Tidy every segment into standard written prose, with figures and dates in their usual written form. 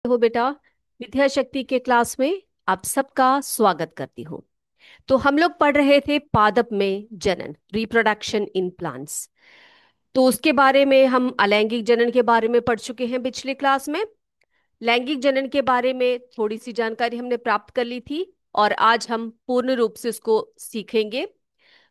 हो बेटा। विद्या शक्ति के क्लास में आप सबका स्वागत करती हूँ। तो हम लोग पढ़ रहे थे पादप में जनन, रिप्रोडक्शन इन प्लांट्स। तो उसके बारे में हम अलैंगिक जनन के बारे में पढ़ चुके हैं पिछले क्लास में। लैंगिक जनन के बारे में थोड़ी सी जानकारी हमने प्राप्त कर ली थी और आज हम पूर्ण रूप से उसको सीखेंगे।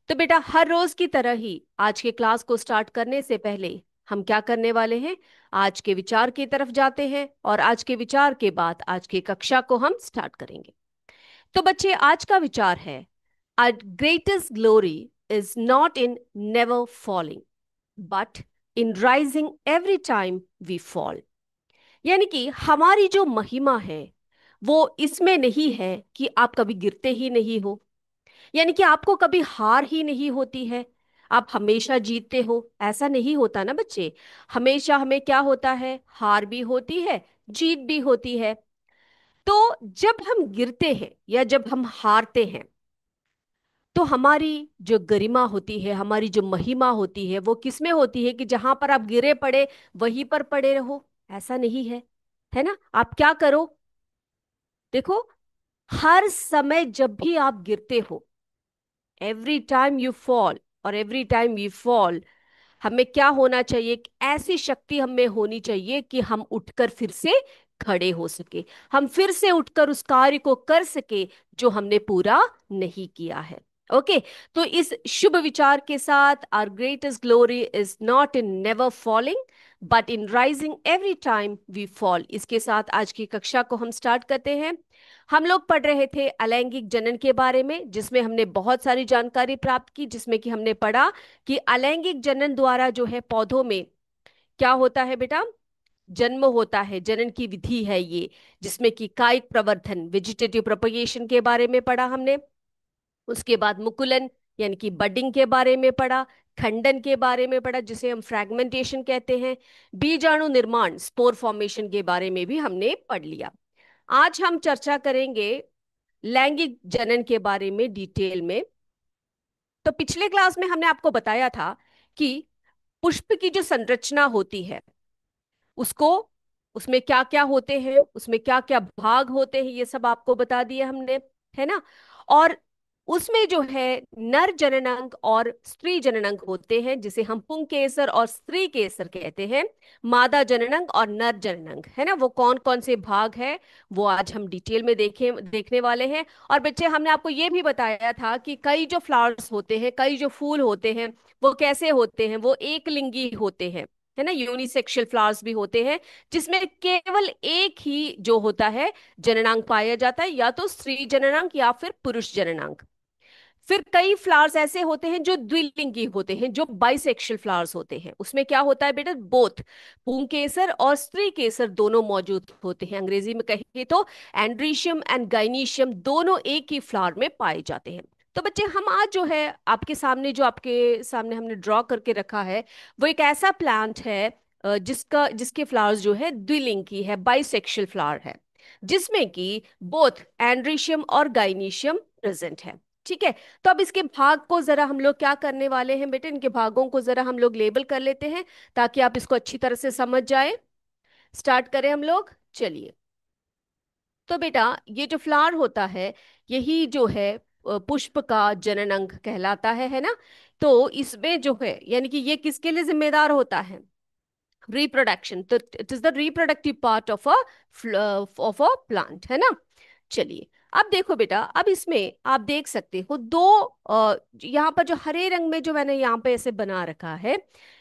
तो बेटा, हर रोज की तरह ही आज के क्लास को स्टार्ट करने से पहले हम क्या करने वाले हैं, आज के विचार की तरफ जाते हैं और आज के विचार के बाद आज की कक्षा को हम स्टार्ट करेंगे। तो बच्चे, आज का विचार है, our greatest glory is not in never falling but in rising every time we fall. यानी कि हमारी जो महिमा है वो इसमें नहीं है कि आप कभी गिरते ही नहीं हो, यानी कि आपको कभी हार ही नहीं होती है, आप हमेशा जीतते हो, ऐसा नहीं होता ना बच्चे। हमेशा हमें क्या होता है, हार भी होती है, जीत भी होती है। तो जब हम गिरते हैं या जब हम हारते हैं तो हमारी जो गरिमा होती है, हमारी जो महिमा होती है, वो किसमें होती है कि जहां पर आप गिरे पड़े वहीं पर पड़े रहो, ऐसा नहीं है। है ना? आप क्या करो, देखो, हर समय जब भी आप गिरते हो, एवरी टाइम यू फॉल और एवरी टाइम यू फॉल, हमें क्या होना चाहिए, एक ऐसी शक्ति हमें होनी चाहिए कि हम उठकर फिर से खड़े हो सके, हम फिर से उठकर उस कार्य को कर सके जो हमने पूरा नहीं किया है। ओके। तो इस शुभ विचार के साथ, our greatest glory is not in never falling but in rising every time we fall, इसके साथ आज की कक्षा को हम स्टार्ट करते हैं। हम लोग पढ़ रहे थे अलैंगिक जनन के बारे में, जिसमें हमने बहुत सारी जानकारी प्राप्त की, जिसमें कि हमने पढ़ा कि अलैंगिक जनन द्वारा जो है पौधों में क्या होता है बेटा, जन्म होता है, जनन की विधि है ये, जिसमें कि कायिक प्रवर्धन, वेजिटेटिव प्रोपगेशन के बारे में पढ़ा हमने। उसके बाद मुकुलन यानी कि बडिंग के बारे में पढ़ा, खंडन के बारे में पढ़ा जिसे हम फ्रैगमेंटेशन कहते हैं, बीजाणु निर्माण, स्पोर फॉर्मेशन के बारे में भी हमने पढ़ लिया। आज हम चर्चा करेंगे लैंगिक जनन के बारे में डिटेल में। तो पिछले क्लास में हमने आपको बताया था कि पुष्प की जो संरचना होती है उसको, उसमें क्या क्या होते हैं, उसमें क्या क्या भाग होते हैं, ये सब आपको बता दिया हमने, है ना? और उसमें जो है नर जननांग और स्त्री जननांग होते हैं, जिसे हम पुंकेसर और स्त्री केसर कहते हैं, मादा जननांग और नर जननांग, है ना? वो कौन कौन से भाग है वो आज हम डिटेल में देखने वाले हैं। और बच्चे, हमने आपको ये भी बताया था कि कई जो फ्लावर्स होते हैं, कई जो फूल होते हैं, वो कैसे होते हैं, वो एक लिंगी होते हैं, है ना? यूनिसेक्सुअल फ्लावर्स भी होते हैं जिसमें केवल एक ही जो होता है जननांग पाया जाता है, या तो स्त्री जननांग या फिर पुरुष जननांग। फिर कई फ्लावर्स ऐसे होते हैं जो द्विलिंगी होते हैं, जो बाइसेक्सुअल फ्लावर्स होते हैं, उसमें क्या होता है बेटा, बोथ पुंकेसर और स्त्री केसर दोनों मौजूद होते हैं। अंग्रेजी में कहिए तो एंड्रीशियम एंड गाइनीशियम दोनों एक ही फ्लावर में पाए जाते हैं। तो बच्चे, हम आज जो है आपके सामने हमने ड्रॉ करके रखा है, वो एक ऐसा प्लांट है जिसके फ्लावर्स जो है द्विलिंगी है, बाइसेक्सुअल फ्लावर है, जिसमें कि बोथ एंड्रीशियम और गाइनीशियम प्रेजेंट है। ठीक है। तो अब इसके भाग को जरा हम लोग क्या करने वाले हैं बेटे, इनके भागों को जरा हम लोग लेबल कर लेते हैं ताकि आप इसको अच्छी तरह से समझ जाए। स्टार्ट करें हम लोग, चलिए। तो बेटा, ये जो फ्लावर होता है, यही जो है पुष्प का जनन अंग कहलाता है ना? तो इसमें जो है, यानी कि ये किसके लिए जिम्मेदार होता है, रिप्रोडक्शन। तो it is the reproductive part of a plant, है ना? चलिए, अब देखो बेटा, अब इसमें आप देख सकते हो दो, यहाँ पर जो हरे रंग में जो मैंने यहाँ पे ऐसे बना रखा है,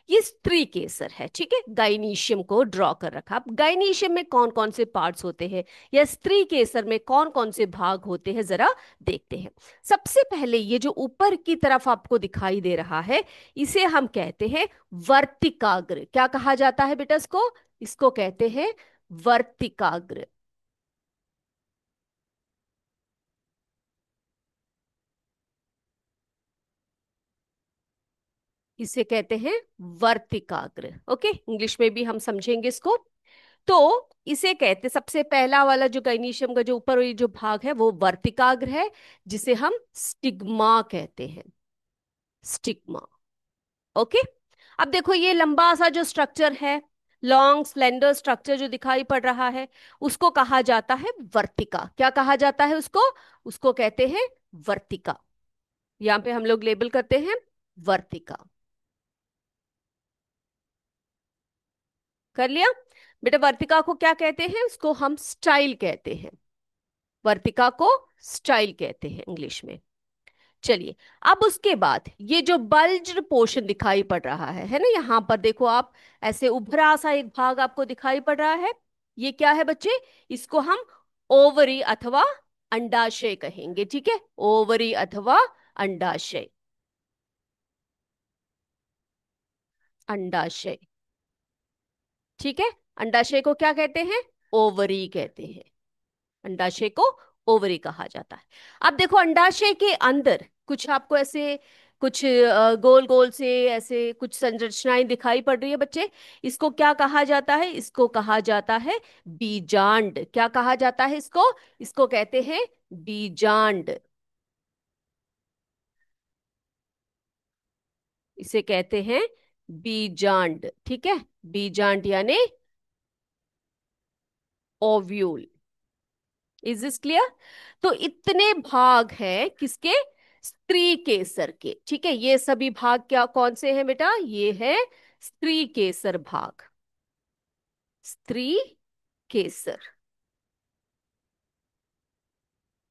ये स्त्री केसर है। ठीक है, गाइनीशियम को ड्रॉ कर रखा। अब गाइनीशियम में कौन कौन से पार्ट्स होते हैं या स्त्री केसर में कौन कौन से भाग होते हैं, जरा देखते हैं। सबसे पहले ये जो ऊपर की तरफ आपको दिखाई दे रहा है, इसे हम कहते हैं वर्तिकाग्र। क्या कहा जाता है बेटा इसको? इसको कहते हैं वर्तिकाग्र। इसे कहते हैं वर्तिकाग्र। ओके, इंग्लिश में भी हम समझेंगे इसको। तो इसे कहते, सबसे पहला वाला जो गाइनीशियम का जो ऊपर ये जो भाग है वो वर्तिकाग्र है, जिसे हम स्टिग्मा कहते हैं, स्टिग्मा। ओके। अब देखो, ये लंबा सा जो स्ट्रक्चर है, लॉन्ग स्लेंडर स्ट्रक्चर जो दिखाई पड़ रहा है, उसको कहा जाता है वर्तिका। क्या कहा जाता है उसको? उसको कहते हैं वर्तिका। यहां पे हम लोग लेबल करते हैं वर्तिका। कर लिया बेटा? वर्तिका को क्या कहते हैं? उसको हम स्टाइल कहते हैं। वर्तिका को स्टाइल कहते हैं इंग्लिश में। चलिए, अब उसके बाद ये जो बल्ज्ड पोर्शन दिखाई पड़ रहा है ना, यहां पर देखो आप, ऐसे उभरा सा एक भाग आपको दिखाई पड़ रहा है। ये क्या है बच्चे? इसको हम ओवरी अथवा अंडाशय कहेंगे। ठीक है, ओवरी अथवा अंडाशय। अंडाशय। ठीक है, अंडाशय को क्या कहते हैं? ओवरी कहते हैं। अंडाशय को ओवरी कहा जाता है। अब देखो, अंडाशय के अंदर कुछ आपको ऐसे कुछ गोल गोल से ऐसे कुछ संरचनाएं दिखाई पड़ रही है बच्चे। इसको क्या कहा जाता है? इसको कहा जाता है बीजांड। क्या कहा जाता है इसको? इसको कहते हैं बीजांड। इसे कहते हैं बीजांड। ठीक है, बीजांड यानी ओव्यूल। Is this clear? तो इतने भाग हैं किसके? स्त्री केसर के। ठीक है, ये सभी भाग क्या कौन से हैं बेटा? ये है स्त्री केसर भाग। स्त्री केसर।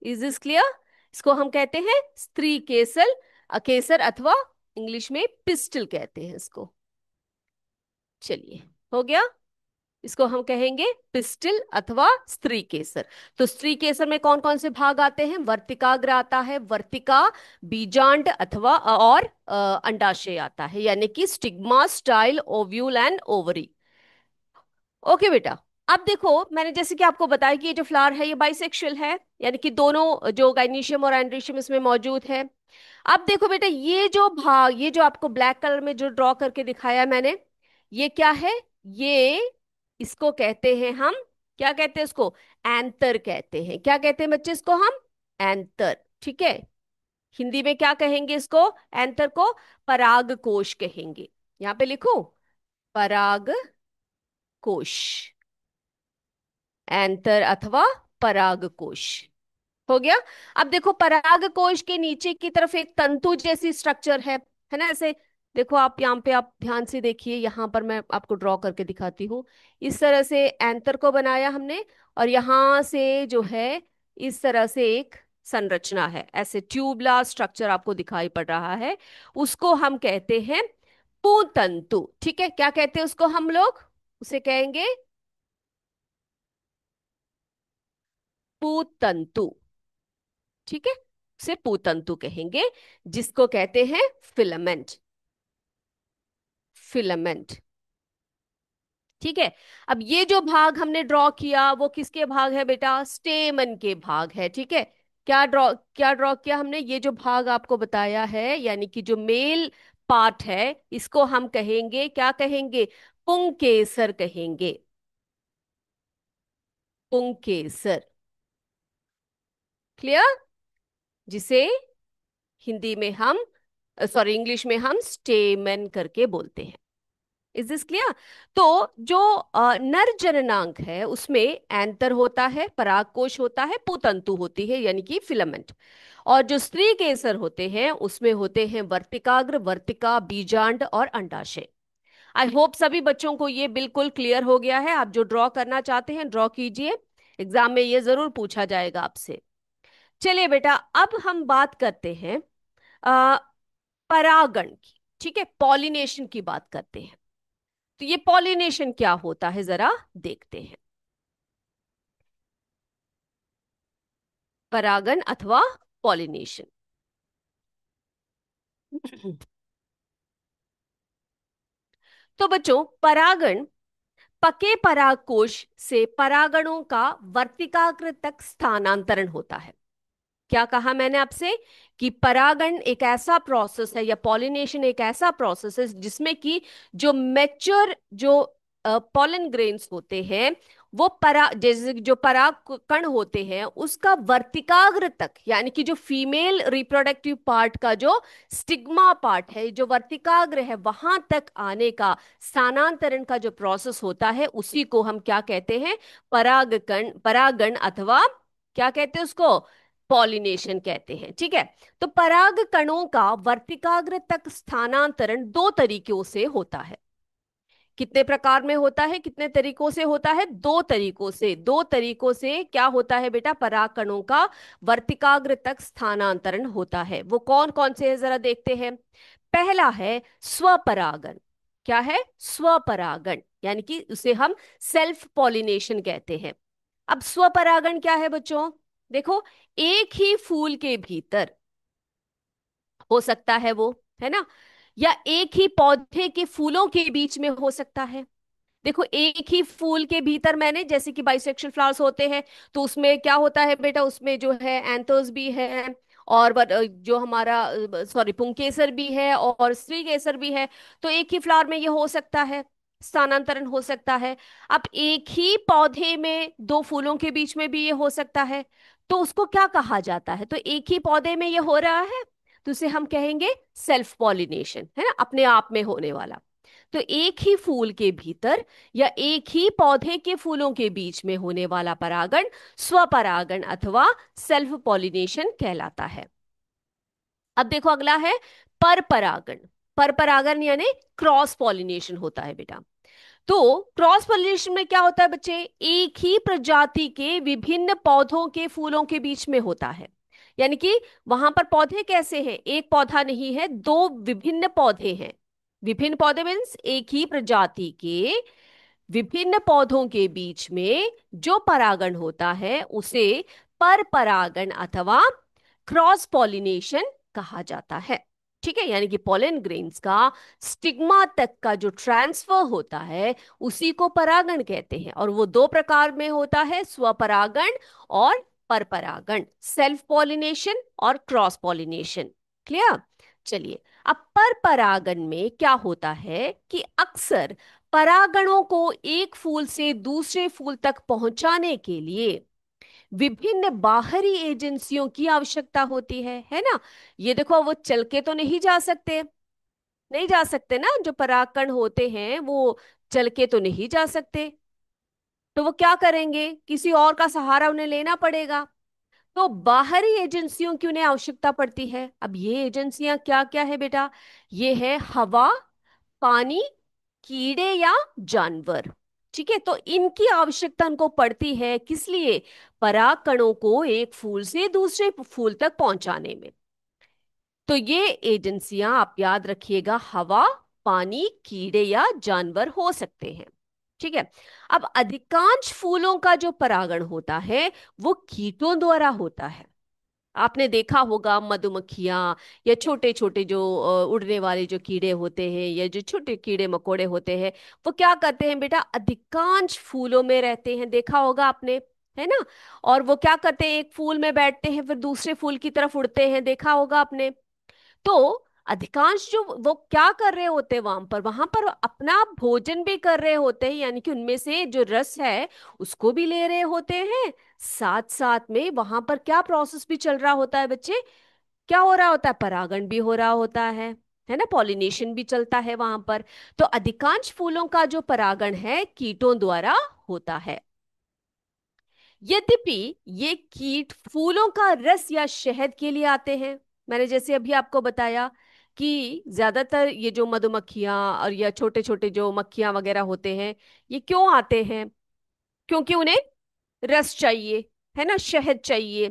Is this clear? इसको हम कहते हैं स्त्री केसर, केसर अथवा इंग्लिश में पिस्टल कहते हैं इसको। चलिए, हो गया। इसको हम कहेंगे पिस्टल अथवा स्त्री केसर। तो स्त्री केसर में कौन कौन से भाग आते हैं? वर्तिकाग्र आता है, वर्तिका, बीजांड अथवा और अंडाशय आता है, यानी कि stigma, style, ovule and ovary. Okay बेटा। अब देखो, मैंने जैसे कि आपको बताया कि ये जो फ्लावर है ये बाइसेक्सुअल है, यानी कि दोनों जो गाइनीशियम और एंड्रीशियम इसमें मौजूद है। अब देखो बेटा, ये जो भाग, ये जो आपको ब्लैक कलर में जो ड्रॉ करके दिखाया है मैंने, ये क्या है? ये, इसको कहते हैं हम, क्या कहते हैं इसको? एंतर कहते हैं। क्या कहते हैं बच्चे इसको हम? एंतर। ठीक है, हिंदी में क्या कहेंगे इसको? एंतर को पराग कोश कहेंगे। यहां पे लिखो, पराग कोश। एंतर अथवा पराग कोश। हो गया। अब देखो, पराग कोश के नीचे की तरफ एक तंतु जैसी स्ट्रक्चर है ना ऐसे। देखो आप यहाँ पे, आप ध्यान से देखिए, यहाँ पर मैं आपको ड्रॉ करके दिखाती हूँ। इस तरह से एंतर को बनाया हमने, और यहाँ से जो है, इस तरह से एक संरचना है, ऐसे ट्यूबुलर स्ट्रक्चर आपको दिखाई पड़ रहा है। उसको हम कहते हैं पुतंतु। ठीक है, क्या कहते हैं उसको हम लोग? उसे कहेंगे पुतंतु। ठीक है, उसे पुतंतु कहेंगे, जिसको कहते हैं फिलामेंट। फिलामेंट। ठीक है। अब ये जो भाग हमने ड्रॉ किया वो किसके भाग है बेटा? स्टेमन के भाग है। ठीक है, क्या ड्रॉ किया हमने? ये जो भाग आपको बताया है, यानी कि जो मेल पार्ट है, इसको हम कहेंगे, क्या कहेंगे? पुंकेसर कहेंगे। पुंकेसर। क्लियर? जिसे हिंदी में हम, सॉरी, इंग्लिश में हम स्टेमन करके बोलते हैं। Is this clear? तो जो नर जननांग है उसमें एंतर होता है, परागकोश होता है, पुतंतु होती है यानी कि फिलामेंट। और जो स्त्री केसर होते हैं उसमें होते हैं वर्तिकाग्र, वर्तिका, बीजांड और अंडाशय। आई होप सभी बच्चों को ये बिल्कुल क्लियर हो गया है। आप जो ड्रॉ करना चाहते हैं ड्रॉ कीजिए, एग्जाम में ये जरूर पूछा जाएगा आपसे। चलिए बेटा, अब हम बात करते हैं अ, परागण की। ठीक है, पॉलिनेशन की बात करते हैं। तो ये पॉलिनेशन क्या होता है, जरा देखते हैं। परागण अथवा पॉलिनेशन। तो बच्चों, परागण पके परागकोश से परागणों का वर्तिकाग्र तक स्थानांतरण होता है। क्या कहा मैंने आपसे? कि परागण एक ऐसा प्रोसेस है, या पॉलिनेशन एक ऐसा प्रोसेस है जिसमें कि जो मैच्योर जो पॉलन ग्रेन्स होते हैं वो जैसे जो पराग कण होते हैं उसका वर्तिकाग्र तक, यानी कि जो फीमेल रिप्रोडक्टिव पार्ट का जो स्टिग्मा पार्ट है, जो वर्तिकाग्र है, वहां तक आने का स्थानांतरण का जो प्रोसेस होता है, उसी को हम क्या कहते हैं? परागकण, परागण, अथवा क्या कहते हैं उसको? पॉलिनेशन कहते हैं। ठीक है। तो पराग कणों का वर्तिकाग्र तक स्थानांतरण दो तरीकों से होता है। कितने प्रकार में होता है, कितने तरीकों से होता है? दो तरीकों से। दो तरीकों से क्या होता है बेटा? परागकणों का वर्तिकाग्र तक स्थानांतरण होता है। वो कौन कौन से है, जरा देखते हैं। पहला है स्वपरागन। क्या है? स्वपरागन, यानी कि उसे हम सेल्फ पॉलिनेशन कहते हैं। अब स्वपरागन क्या है बच्चों? देखो, एक ही फूल के भीतर हो सकता है वो, है ना, या एक ही पौधे के फूलों के बीच में हो सकता है। देखो, एक ही फूल के भीतर, मैंने जैसे कि बाइसेक्सुअल फ्लावर्स होते हैं, तो उसमें क्या होता है बेटा? उसमें जो है एंथर्स भी है, और जो हमारा सॉरी पुंकेसर भी है, और स्त्री केसर भी है। तो एक ही फ्लावर में ये हो सकता है, स्थानांतरण हो सकता है। अब एक ही पौधे में दो फूलों के बीच में भी ये हो सकता है। तो उसको क्या कहा जाता है? तो एक ही पौधे में ये हो रहा है, तो उसे हम कहेंगे सेल्फ पॉलिनेशन, है ना, अपने आप में होने वाला। तो एक ही फूल के भीतर या एक ही पौधे के फूलों के बीच में होने वाला परागण स्वपरागण अथवा सेल्फ पॉलिनेशन कहलाता है। अब देखो, अगला है पर परागण। पर परागण यानी क्रॉस पॉलिनेशन होता है बेटा। तो क्रॉस पॉलिनेशन में क्या होता है बच्चे? एक ही प्रजाति के विभिन्न पौधों के फूलों के बीच में होता है। यानी कि वहां पर पौधे कैसे हैं? एक पौधा नहीं है, दो विभिन्न पौधे हैं। विभिन्न पौधे मीन्स एक ही प्रजाति के विभिन्न पौधों के बीच में जो परागण होता है उसे पर परागण अथवा क्रॉस पॉलिनेशन कहा जाता है। ठीक है। यानी कि पोलन ग्रेन्स का स्टिग्मा तक का जो ट्रांसफर होता है उसी को परागण कहते हैं, और वो दो प्रकार में होता है, स्वपरागण और परपरागण, सेल्फ पॉलिनेशन और क्रॉस पॉलिनेशन। क्लियर? चलिए, अब पर परागण में क्या होता है कि अक्सर परागणों को एक फूल से दूसरे फूल तक पहुंचाने के लिए विभिन्न बाहरी एजेंसियों की आवश्यकता होती है ना। ये देखो, वो चल के तो नहीं जा सकते, नहीं जा सकते ना, जो परागकण होते हैं वो चल के तो नहीं जा सकते। तो वो क्या करेंगे? किसी और का सहारा उन्हें लेना पड़ेगा। तो बाहरी एजेंसियों की उन्हें आवश्यकता पड़ती है। अब ये एजेंसियां क्या क्या है बेटा? ये है हवा, पानी, कीड़े या जानवर। ठीक है। तो इनकी आवश्यकता उनको पड़ती है, किस लिए? पराग कणों को एक फूल से दूसरे फूल तक पहुंचाने में। तो ये एजेंसियां आप याद रखिएगा, हवा, पानी, कीड़े या जानवर हो सकते हैं। ठीक है। अब अधिकांश फूलों का जो परागण होता है वो कीटों द्वारा होता है। आपने देखा होगा मधुमक्खियां या छोटे छोटे जो उड़ने वाले जो कीड़े होते हैं, या जो छोटे कीड़े मकोड़े होते हैं, वो क्या करते हैं बेटा? अधिकांश फूलों में रहते हैं, देखा होगा आपने, है ना। और वो क्या करते हैं? एक फूल में बैठते हैं, फिर दूसरे फूल की तरफ उड़ते हैं, देखा होगा आपने। तो अधिकांश जो वो क्या कर रहे होते हैं वहां पर अपना भोजन भी कर रहे होते हैं, यानी कि उनमें से जो रस है उसको भी ले रहे होते हैं। साथ साथ में वहां पर क्या प्रोसेस भी चल रहा होता है बच्चे? क्या हो रहा होता है? परागण भी हो रहा होता है ना, पॉलिनेशन भी चलता है वहां पर। तो अधिकांश फूलों का जो परागण है कीटों द्वारा होता है। यद्यपि ये कीट फूलों का रस या शहद के लिए आते हैं। मैंने जैसे अभी आपको बताया कि ज्यादातर ये जो मधुमक्खियां और या छोटे छोटे जो मक्खियां वगैरह होते हैं, ये क्यों आते हैं? क्योंकि उन्हें रस चाहिए, है ना, शहद चाहिए।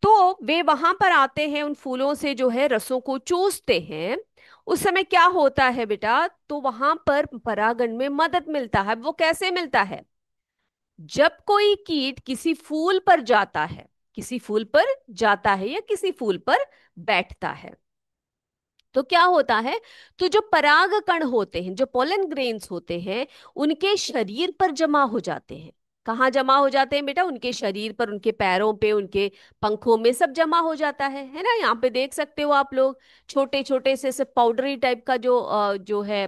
तो वे वहां पर आते हैं, उन फूलों से जो है रसों को चूसते हैं। उस समय क्या होता है बेटा? तो वहां पर परागण में मदद मिलता है। वो कैसे मिलता है? जब कोई कीट किसी फूल पर जाता है, किसी फूल पर जाता है या किसी फूल पर बैठता है, तो क्या होता है? तो जो पराग कण होते हैं, जो पोलन ग्रेन्स होते हैं, उनके शरीर पर जमा हो जाते हैं। कहाँ जमा हो जाते हैं बेटा? उनके शरीर पर, उनके पैरों पे, उनके पंखों में, सब जमा हो जाता है ना। यहाँ पे देख सकते हो आप लोग, छोटे छोटे से पाउडरी टाइप का जो जो है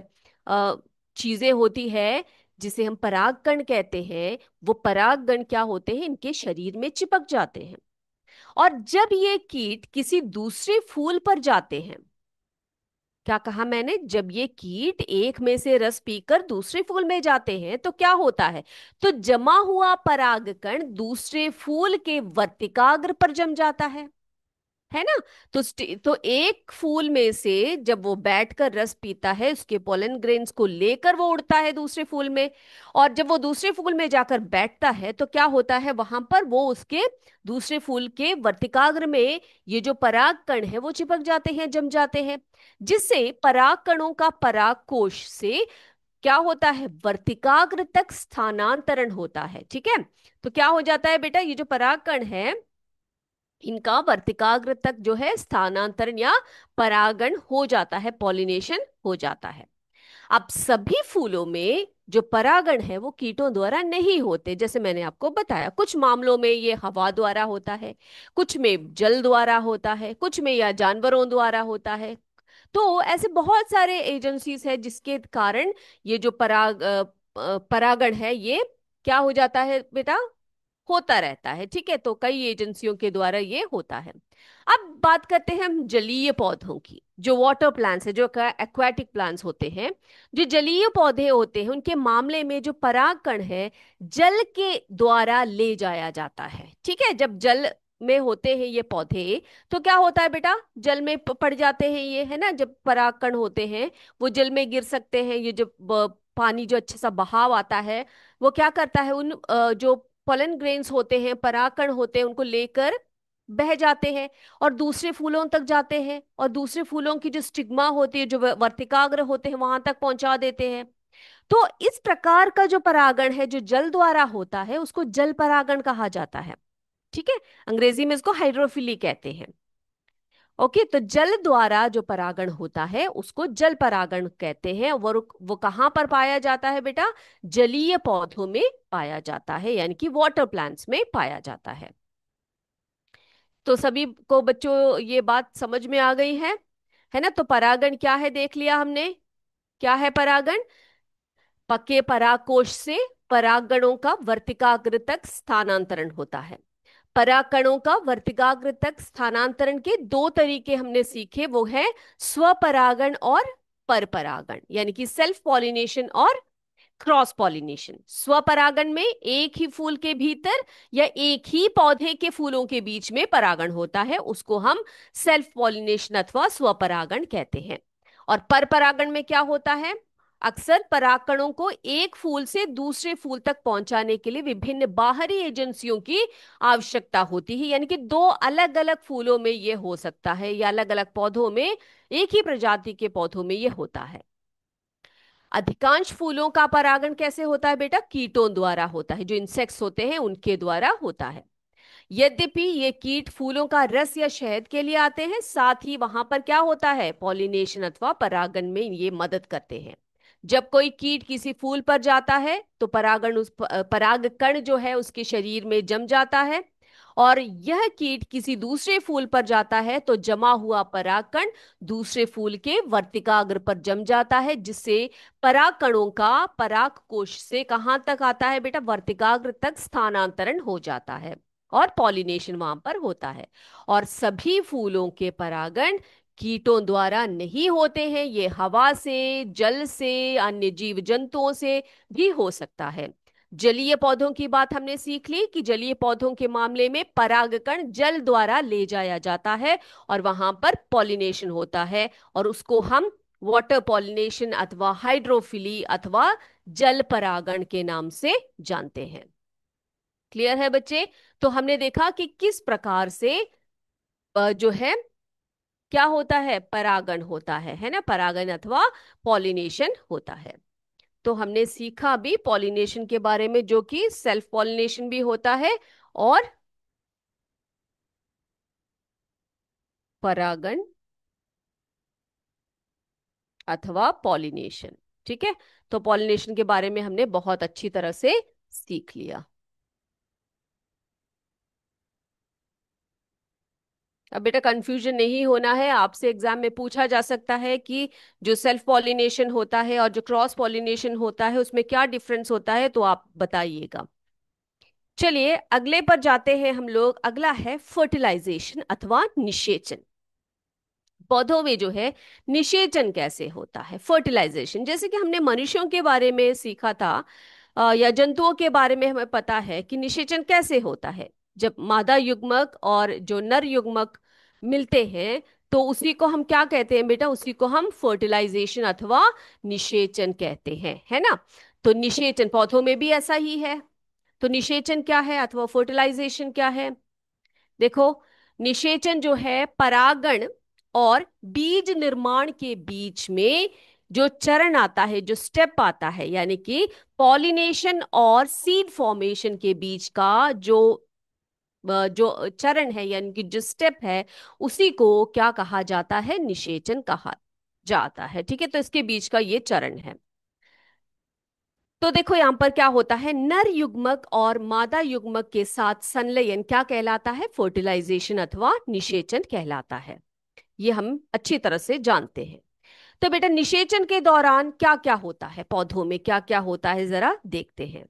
चीजें होती है, जिसे हम परागकण कहते हैं, वो परागकण क्या होते हैं, इनके शरीर में चिपक जाते हैं। और जब ये कीट किसी दूसरे फूल पर जाते हैं, क्या कहा मैंने, जब ये कीट एक में से रस पीकर दूसरे फूल में जाते हैं तो क्या होता है, तो जमा हुआ परागकण दूसरे फूल के वर्तिकाग्र पर जम जाता है ना। तो एक फूल में से जब वो बैठकर रस पीता है, उसके पोलन ग्रेन्स को लेकर वो उड़ता है दूसरे फूल में। और जब वो दूसरे फूल में जाकर बैठता है तो क्या होता है, वहां पर वो उसके दूसरे फूल के वर्तिकाग्र में ये जो पराग कण है वो चिपक जाते हैं, जम जाते हैं। जिससे पराग कणों का पराग कोश से क्या होता है, वर्तिकाग्र तक स्थानांतरण होता है। ठीक है। तो क्या हो जाता है बेटा, ये जो पराग कण है, इनका वर्तिकाग्र तक जो है स्थानांतरण या परागण हो जाता है, पॉलिनेशन हो जाता है। अब सभी फूलों में जो परागण है वो कीटों द्वारा नहीं होते, जैसे मैंने आपको बताया। कुछ मामलों में ये हवा द्वारा होता है, कुछ में जल द्वारा होता है, कुछ में या जानवरों द्वारा होता है। तो ऐसे बहुत सारे एजेंसीज है जिसके कारण ये जो परागण है ये क्या हो जाता है बेटा, होता रहता है। ठीक है। तो कई एजेंसियों के द्वारा ये होता है। अब बात करते हैं हम जलीय पौधों की। जो वाटर प्लांट्स है, जो एक्वाटिक प्लांट्स होते हैं, जो जलीय पौधे होते हैं, उनके मामले में जो परागकण है जल के द्वारा ले जाया जाता है। ठीक है। जब जल में होते हैं ये पौधे, तो क्या होता है बेटा, जल में पड़ जाते हैं ये, है ना। जब परागकण होते हैं वो जल में गिर सकते हैं। ये जो पानी जो अच्छा सा बहाव आता है, वो क्या करता है, उन जो पोलन ग्रेन्स होते हैं, परागकण होते हैं, उनको लेकर बह जाते हैं और दूसरे फूलों तक जाते हैं, और दूसरे फूलों की जो स्टिग्मा होती है, जो वर्तिकाग्र होते हैं, वहां तक पहुंचा देते हैं। तो इस प्रकार का जो परागण है जो जल द्वारा होता है उसको जल परागण कहा जाता है। ठीक है। अंग्रेजी में इसको हाइड्रोफिली कहते हैं। ओके। तो जल द्वारा जो परागण होता है उसको जल परागण कहते हैं। वो कहाँ पर पाया जाता है बेटा, जलीय पौधों में पाया जाता है, यानी कि वाटर प्लांट्स में पाया जाता है। तो सभी को बच्चों ये बात समझ में आ गई है ना। तो परागण क्या है देख लिया हमने। क्या है परागण, पके परागकोश से परागणों का वर्तिकाग्र तक स्थानांतरण होता है। परागकणों का वर्तिकाग्र तक स्थानांतरण के दो तरीके हमने सीखे, वो है स्वपरागण और परपरागण, यानी कि सेल्फ पॉलिनेशन और क्रॉस पॉलिनेशन। स्वपरागण में एक ही फूल के भीतर या एक ही पौधे के फूलों के बीच में परागण होता है, उसको हम सेल्फ पॉलिनेशन अथवा स्वपरागण कहते हैं। और परपरागण में क्या होता है, अक्सर परागकणों को एक फूल से दूसरे फूल तक पहुंचाने के लिए विभिन्न बाहरी एजेंसियों की आवश्यकता होती है, यानी कि दो अलग अलग फूलों में यह हो सकता है, या अलग अलग पौधों में, एक ही प्रजाति के पौधों में यह होता है। अधिकांश फूलों का परागण कैसे होता है बेटा, कीटों द्वारा होता है, जो इंसेक्ट्स होते हैं उनके द्वारा होता है। यद्यपि ये कीट फूलों का रस या शहद के लिए आते हैं, साथ ही वहां पर क्या होता है, पॉलिनेशन अथवा परागण में ये मदद करते हैं। जब कोई कीट किसी फूल पर जाता है तो परागण उस परागकण जो है उसके शरीर में जम जाता है, और यह कीट किसी दूसरे फूल पर जाता है तो जमा हुआ परागकण दूसरे फूल के वर्तिकाग्र पर जम जाता है, जिससे परागकणों का परागकोश से कहां तक आता है बेटा, वर्तिकाग्र तक स्थानांतरण हो जाता है और पॉलिनेशन वहां पर होता है। और सभी फूलों के परागण कीटों द्वारा नहीं होते हैं, ये हवा से, जल से, अन्य जीव जंतुओं से भी हो सकता है। जलीय पौधों की बात हमने सीख ली कि जलीय पौधों के मामले में परागकण जल द्वारा ले जाया जाता है और वहां पर पॉलिनेशन होता है, और उसको हम वाटर पॉलिनेशन अथवा हाइड्रोफिली अथवा जल परागण के नाम से जानते हैं। क्लियर है बच्चे। तो हमने देखा कि किस प्रकार से जो है क्या होता है, परागण होता है ना, परागण अथवा पॉलिनेशन होता है। तो हमने सीखा भी पॉलिनेशन के बारे में, जो कि सेल्फ पॉलिनेशन भी होता है और परागण अथवा पॉलिनेशन। ठीक है। तो पॉलिनेशन के बारे में हमने बहुत अच्छी तरह से सीख लिया। अब बेटा कंफ्यूजन नहीं होना है, आपसे एग्जाम में पूछा जा सकता है कि जो सेल्फ पॉलिनेशन होता है और जो क्रॉस पॉलिनेशन होता है उसमें क्या डिफरेंस होता है, तो आप बताइएगा। चलिए अगले पर जाते हैं हम लोग। अगला है फर्टिलाइजेशन अथवा निषेचन। पौधों में जो है निषेचन कैसे होता है, फर्टिलाइजेशन, जैसे कि हमने मनुष्यों के बारे में सीखा था, या जंतुओं के बारे में हमें पता है कि निषेचन कैसे होता है। जब मादा युग्मक और जो नर युग्मक मिलते हैं तो उसी को हम क्या कहते हैं बेटा, उसी को हम फर्टिलाइजेशन अथवा निषेचन कहते हैं, है ना। तो निषेचन पौधों में भी ऐसा ही है। तो निषेचन क्या है अथवा फर्टिलाइजेशन क्या है? देखो, निषेचन जो है परागण और बीज निर्माण के बीच में जो चरण आता है, जो स्टेप आता है, यानी कि पॉलिनेशन और सीड फॉर्मेशन के बीच का जो चरण है, यानी कि जो स्टेप है, उसी को क्या कहा जाता है, निषेचन कहा जाता है। ठीक है, तो इसके बीच का ये चरण है। तो देखो यहां पर क्या होता है, नर युग्मक और मादा युग्मक के साथ संलयन क्या कहलाता है, फर्टिलाइजेशन अथवा निषेचन कहलाता है। ये हम अच्छी तरह से जानते हैं। तो बेटा निषेचन के दौरान क्या क्या होता है, पौधों में क्या क्या होता है, जरा देखते हैं।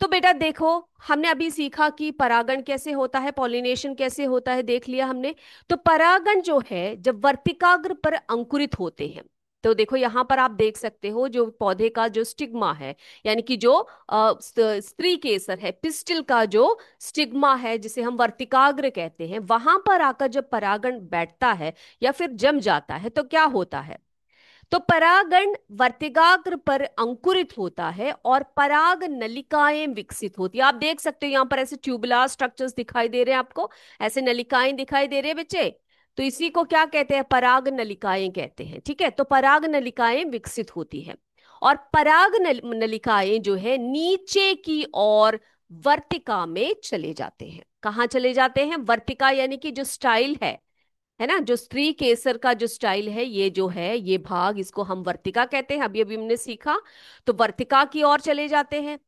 तो बेटा देखो, हमने अभी सीखा कि परागण कैसे होता है, पॉलिनेशन कैसे होता है, देख लिया हमने। तो परागण जो है जब वर्तिकाग्र पर अंकुरित होते हैं, तो देखो यहां पर आप देख सकते हो जो पौधे का जो स्टिग्मा है, यानी कि जो स्त्री केसर है, पिस्टिल का जो स्टिग्मा है जिसे हम वर्तिकाग्र कहते हैं, वहां पर आकर जब परागण बैठता है या फिर जम जाता है तो क्या होता है, तो परागण वर्तिकाग्र पर अंकुरित होता है और पराग नलिकाएं विकसित होती है। आप देख सकते हो यहां पर ऐसे ट्यूबुलर स्ट्रक्चर्स दिखाई दे रहे हैं आपको, ऐसे नलिकाएं दिखाई दे रहे हैं बच्चे। तो इसी को क्या कहते हैं, पराग नलिकाएं कहते हैं। ठीक है, तो पराग नलिकाएं विकसित होती है और पराग नलिकाएं जो है नीचे की ओर वर्तिका में चले जाते हैं। कहाँ चले जाते हैं, वर्तिका, यानी कि जो स्टाइल है ना, जो स्त्री केसर का जो स्टाइल है, ये जो है ये भाग, इसको हम वर्तिका कहते हैं, अभी अभी हमने सीखा। तो वर्तिका की ओर चले जाते हैं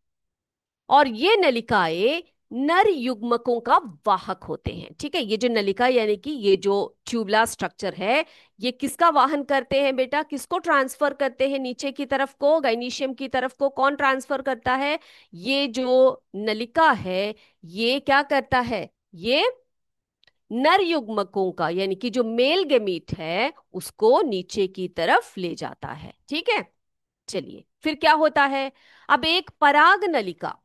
और ये नलिकाएं नर युग्मकों का वाहक होते हैं। ठीक है, ये जो नलिका यानी कि ये जो ट्यूबुलर स्ट्रक्चर है, ये किसका वाहन करते हैं बेटा, किसको ट्रांसफर करते हैं नीचे की तरफ को, गाइनीशियम की तरफ को कौन ट्रांसफर करता है, ये जो नलिका है ये क्या करता है, ये नर युग्मकों का, यानी कि जो मेल गेमीट है उसको नीचे की तरफ ले जाता है। ठीक है, चलिए फिर क्या होता है, अब एक पराग नलिका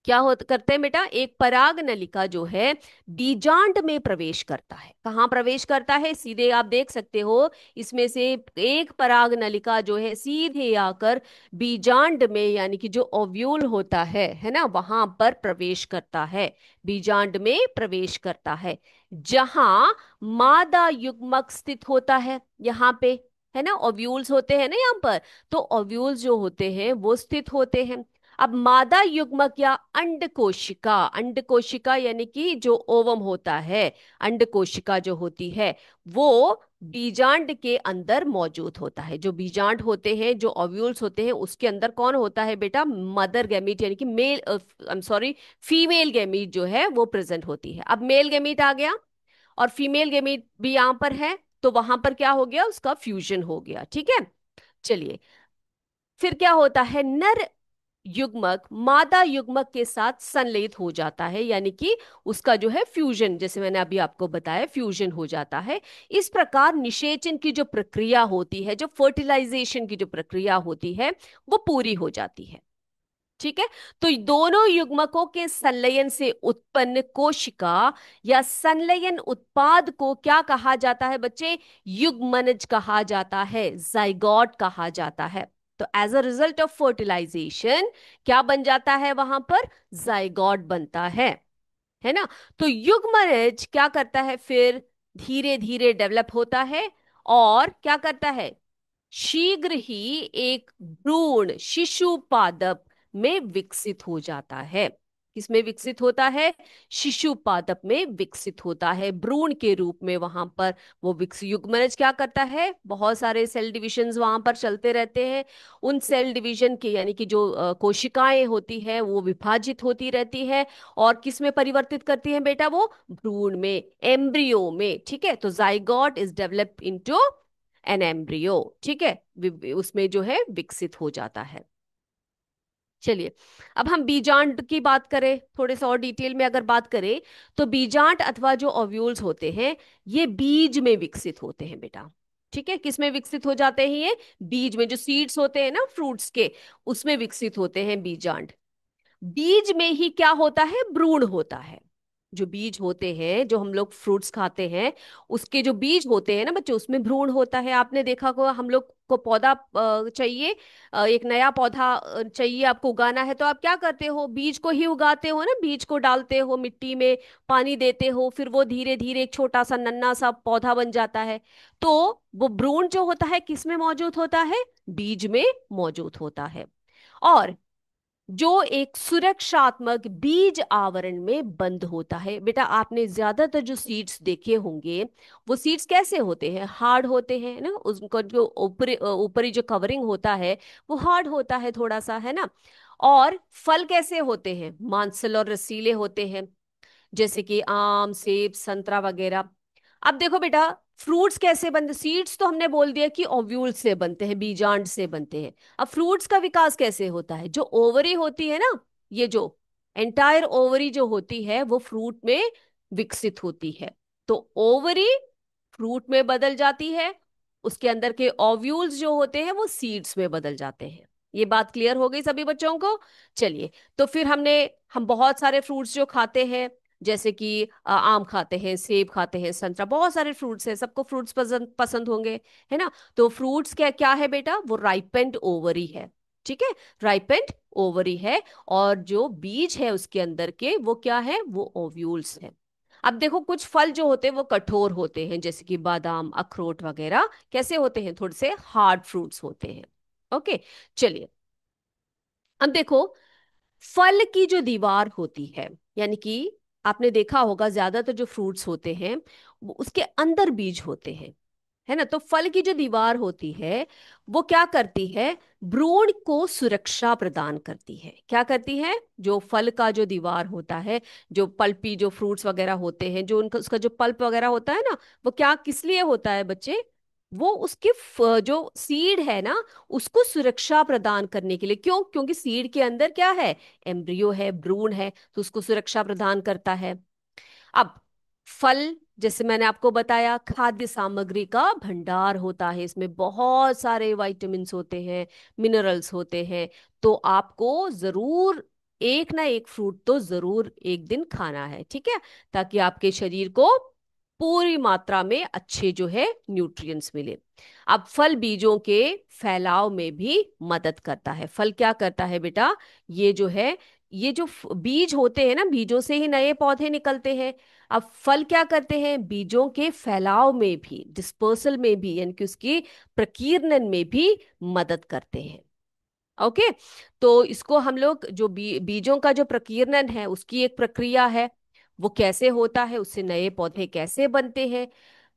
क्या हो करते हैं बेटा, एक पराग नलिका जो है बीजांड में प्रवेश करता है। कहाँ प्रवेश करता है, सीधे आप देख सकते हो, इसमें से एक पराग नलिका जो है सीधे आकर बीजांड में, यानी कि जो ओव्यूल होता है ना, वहां पर प्रवेश करता है, बीजांड में प्रवेश करता है, जहां मादा युग्मक स्थित होता है, यहाँ पे, है ना, ओव्यूल्स होते हैं ना यहाँ पर। तो ओव्यूल्स जो होते हैं वो स्थित होते हैं। अब मादा युग्मक या अंड कोशिका, अंड कोशिका यानी कि जो ओवम होता है, अंड कोशिका जो होती है वो बीजांड के अंदर मौजूद होता है। जो बीजांड होते हैं, जो ओव्यूल्स होते हैं, उसके अंदर कौन होता है बेटा, मदर गैमीट, यानी कि male, I am sorry, female gamete जो है वो प्रेजेंट होती है। अब मेल गैमीट आ गया और फीमेल गैमीट भी यहां पर है, तो वहां पर क्या हो गया, उसका फ्यूजन हो गया। ठीक है, चलिए फिर क्या होता है, नर युग्मक मादा युग्मक के साथ संलयित हो जाता है, यानी कि उसका जो है फ्यूजन, जैसे मैंने अभी आपको बताया, फ्यूजन हो जाता है। इस प्रकार निषेचन की जो प्रक्रिया होती है, जो फर्टिलाइजेशन की जो प्रक्रिया होती है, वो पूरी हो जाती है। ठीक है, तो दोनों युग्मकों के संलयन से उत्पन्न कोशिका या संलयन उत्पाद को क्या कहा जाता है बच्चे, युग्मनज कहा जाता है, जाइगोट कहा जाता है। तो as a result of fertilization क्या बन जाता है वहां पर, जाइगोट बनता है ना। तो युग्मनज क्या करता है फिर, धीरे धीरे डेवलप होता है और क्या करता है, शीघ्र ही एक भ्रूण शिशु पादप में विकसित हो जाता है। किसमें विकसित होता है? शिशु पादप में विकसित होता है, भ्रूण के रूप में वहां पर वो विकसित। युग्मनज क्या करता है? बहुत सारे सेल डिविजन्स वहां पर चलते रहते हैं। उन सेल डिवीजन के यानी कि जो कोशिकाएं होती हैं वो विभाजित होती रहती है, और किस में परिवर्तित करती हैं बेटा? वो भ्रूण में, एम्ब्रियो में। ठीक है, तो zygote is developed into an embryo. ठीक है, उसमें जो है विकसित हो जाता है। चलिए, अब हम बीजांड की बात करें, थोड़े से और डिटेल में अगर बात करें, तो बीजांड अथवा जो ओव्यूल्स होते हैं ये बीज में विकसित होते हैं बेटा। ठीक है, किस में विकसित हो जाते हैं? ये बीज में, जो सीड्स होते हैं ना फ्रूट्स के, उसमें विकसित होते हैं बीजांड। बीज में ही क्या होता है? भ्रूण होता है। जो बीज होते हैं, जो हम लोग फ्रूट्स खाते हैं, उसके जो बीज होते हैं ना बच्चों, उसमें भ्रूण होता है। आपने देखा होगा, हम लोग को पौधा चाहिए, एक नया पौधा चाहिए आपको उगाना है, तो आप क्या करते हो? बीज को ही उगाते हो ना, बीज को डालते हो मिट्टी में, पानी देते हो, फिर वो धीरे धीरे एक छोटा सा नन्हा सा पौधा बन जाता है। तो वो भ्रूण जो होता है किस में मौजूद होता है? बीज में मौजूद होता है। और जो एक सुरक्षात्मक बीज आवरण में बंद होता है। बेटा आपने ज्यादातर जो सीड्स देखे होंगे, वो सीड्स कैसे होते हैं? हार्ड होते हैं ना, उनको जो ऊपरी ऊपरी जो कवरिंग होता है वो हार्ड होता है थोड़ा सा, है ना। और फल कैसे होते हैं? मांसल और रसीले होते हैं, जैसे कि आम, सेब, संतरा वगैरह। अब देखो बेटा, फ्रूट्स कैसे बनते? सीड्स तो हमने बोल दिया कि ओव्यूल से बनते हैं, बीजांड से बनते हैं। अब फ्रूट्स का विकास कैसे होता है? जो ओवरी होती है ना, ये जो एंटायर ओवरी जो होती है वो फ्रूट में विकसित होती है। तो ओवरी फ्रूट में बदल जाती है, उसके अंदर के ओव्यूल्स जो होते हैं वो सीड्स में बदल जाते हैं। ये बात क्लियर हो गई सभी बच्चों को? चलिए, तो फिर हम बहुत सारे फ्रूट्स जो खाते हैं, जैसे कि आम खाते हैं, सेब खाते हैं, संतरा, बहुत सारे फ्रूट्स हैं, सबको फ्रूट्स पसंद पसंद होंगे, है ना। तो फ्रूट्स क्या क्या है बेटा? वो राइपेंड ओवरी है। ठीक है, राइपेंड ओवरी है। और जो बीज है उसके अंदर के, वो क्या है? वो ओव्यूल्स है। अब देखो, कुछ फल जो होते हैं वो कठोर होते हैं, जैसे कि बादाम, अखरोट वगैरह कैसे होते हैं? थोड़े से हार्ड फ्रूट्स होते हैं। ओके, चलिए, अब देखो, फल की जो दीवार होती है, यानी कि आपने देखा होगा ज्यादातर जो फ्रूट्स होते हैं वो उसके अंदर बीज होते हैं, है ना। तो फल की जो दीवार होती है वो क्या करती है? भ्रूण को सुरक्षा प्रदान करती है। क्या करती है? जो फल का जो दीवार होता है, जो पल्पी जो फ्रूट्स वगैरह होते हैं, जो उनका उसका जो पल्प वगैरह होता है ना, वो क्या किस लिए होता है बच्चे? वो उसके जो सीड है ना, उसको सुरक्षा प्रदान करने के लिए। क्यों? क्योंकि सीड के अंदर क्या है? एम्ब्रियो है, भ्रूण है, तो उसको सुरक्षा प्रदान करता है। अब फल, जैसे मैंने आपको बताया, खाद्य सामग्री का भंडार होता है, इसमें बहुत सारे विटामिन्स होते हैं, मिनरल्स होते हैं। तो आपको जरूर एक ना एक फ्रूट तो जरूर एक दिन खाना है, ठीक है, ताकि आपके शरीर को पूरी मात्रा में अच्छे जो है न्यूट्रिएंट्स मिले। अब फल बीजों के फैलाव में भी मदद करता है। फल क्या करता है बेटा? ये जो है, ये जो बीज होते हैं ना, बीजों से ही नए पौधे निकलते हैं। अब फल क्या करते हैं? बीजों के फैलाव में भी, डिस्पर्सल में भी, यानी कि उसकी प्रकीर्णन में भी मदद करते हैं। ओके, तो इसको हम लोग जो बीजों का जो प्रकीर्णन है उसकी एक प्रक्रिया है, वो कैसे होता है, उससे नए पौधे कैसे बनते हैं,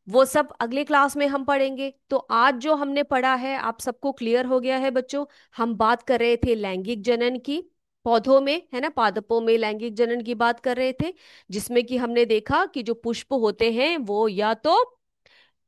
वो सब अगले क्लास में हम पढ़ेंगे। तो आज जो हमने पढ़ा है आप सबको क्लियर हो गया है बच्चों। हम बात कर रहे थे लैंगिक जनन की, पौधों में, है ना, पादपों में लैंगिक जनन की बात कर रहे थे, जिसमें कि हमने देखा कि जो पुष्प होते हैं वो या तो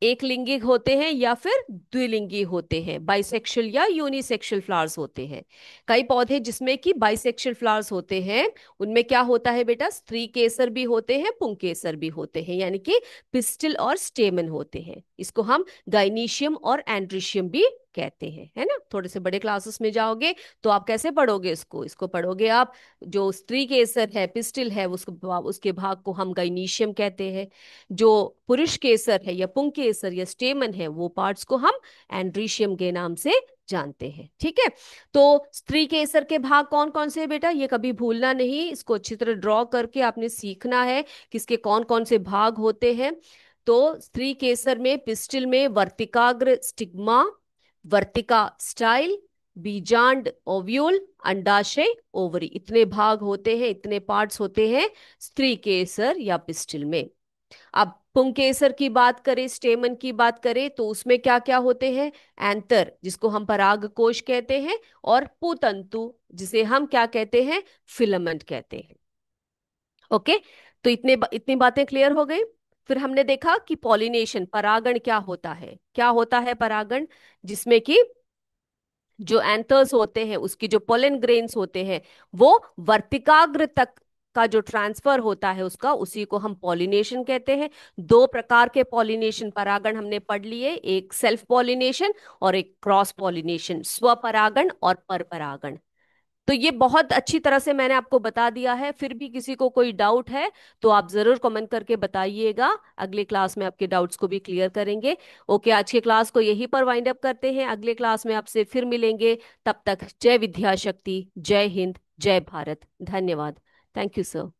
एक लिंगी होते हैं या फिर द्विलिंगी होते हैं, बाइसेक्सुअल या यूनिसेक्सुअल फ्लावर्स होते हैं। कई पौधे जिसमें कि बाइसेक्सुअल फ्लावर्स होते हैं, उनमें क्या होता है बेटा? स्त्री केसर भी होते हैं, पुंकेसर भी होते हैं, यानी कि पिस्टिल और स्टेमन होते हैं। इसको हम गाइनीशियम और एंड्रीशियम भी कहते हैं, है ना। थोड़े से बड़े क्लासेस में जाओगे तो आप कैसे पढ़ोगे इसको? इसको पढ़ोगे आप, जो स्त्री केसर है, पिस्टिल है, उसको उसके भाग को हम गाइनीशियम कहते हैं। जो पुरुष केसर है या पुंग केसर या स्टेमन है, वो पार्ट्स को हम एंड्रीशियम के नाम से जानते हैं, ठीक है। तो स्त्री केसर के भाग कौन कौन से है बेटा? ये कभी भूलना नहीं, इसको अच्छी तरह ड्रॉ करके आपने सीखना है किसके कौन कौन से भाग होते हैं। तो स्त्री केसर में, पिस्टिल में वर्तिकाग्र स्टिग्मा, वर्तिका स्टाइल, बीजांड ओव्यूल, अंडाशय, ओवरी, इतने भाग होते हैं, इतने पार्ट्स होते हैं स्त्री केसर या पिस्टिल में। अब पुंकेसर की बात करें, स्टेमन की बात करें, तो उसमें क्या क्या होते हैं? एंथर, जिसको हम परागकोश कहते हैं, और पुतंतु, जिसे हम क्या कहते हैं? फिलामेंट कहते हैं। ओके, तो इतनी बातें क्लियर हो गई। फिर हमने देखा कि पॉलिनेशन, परागण क्या होता है? क्या होता है परागण? जिसमें कि जो एंथर्स होते हैं, उसकी जो पोलन ग्रेन्स होते हैं, वो वर्तिकाग्र तक का जो ट्रांसफर होता है उसका, उसी को हम पॉलिनेशन कहते हैं। दो प्रकार के पॉलिनेशन परागण हमने पढ़ लिए, एक सेल्फ पॉलिनेशन और एक क्रॉस पॉलिनेशन, स्वपरागण और परपरागण। तो ये बहुत अच्छी तरह से मैंने आपको बता दिया है। फिर भी किसी को कोई डाउट है तो आप जरूर कमेंट करके बताइएगा, अगले क्लास में आपके डाउट्स को भी क्लियर करेंगे। ओके, आज की क्लास को यहीं पर वाइंड अप करते हैं, अगले क्लास में आपसे फिर मिलेंगे। तब तक जय विद्या शक्ति, जय हिंद, जय भारत। धन्यवाद। Thank you sir.